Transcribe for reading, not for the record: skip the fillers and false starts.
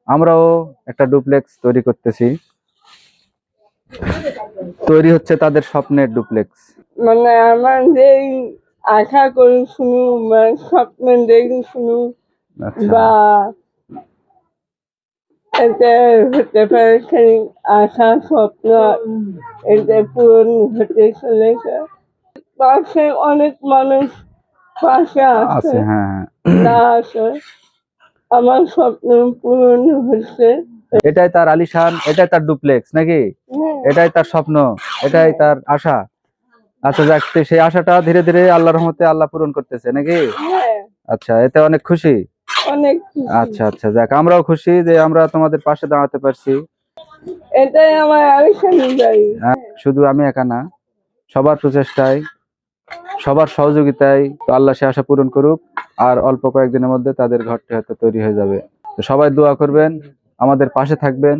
আমরাও একটা ডুপ্লেক্স তৈরি করতেছি। তৈরি হচ্ছে তাদের স্বপ্নের ডুপ্লেক্স। মানে আমার যেই আশা করি শুনু বা স্বপ্ন দেখি শুনু আচ্ছা বা এতে হতে পারে সেই আশা স্বপ্ন এতে পূরণ হতে চলেছে। পাশে অনেক মানুষ পাশে আছে আছে, হ্যাঁ হ্যাঁ। না আছে, আমার স্বপ্ন পূরণ হচ্ছে। এটাই তার আলিশান, এটাই তার ডুপ্লেক্স নাকি? হ্যাঁ, এটাই তার স্বপ্ন, এটাই তার আশা। আচ্ছা যাক, তো সেই আশাটা ধীরে ধীরে আল্লাহর রহমতে আল্লাহ পূরণ করতেছে নাকি? হ্যাঁ, আচ্ছা, এতে অনেক খুশি। অনেক খুশি। আচ্ছা আচ্ছা, যাক, আমরাও খুশি যে আমরা তোমাদের পাশে দাঁড়াতে পারছি। এটাই আমার আলিশানি বাড়ি। শুধু আমি একা না, সবার প্রচেষ্টায়, সবার সহযোগিতায় তো আল্লাহ সে আশা পূরণ করুক। আর অল্প কয়েকদিনের মধ্যে তাদের ঘরটি হয়তো তৈরি হয়ে যাবে। তো সবাই দোয়া করবেন, আমাদের পাশে থাকবেন।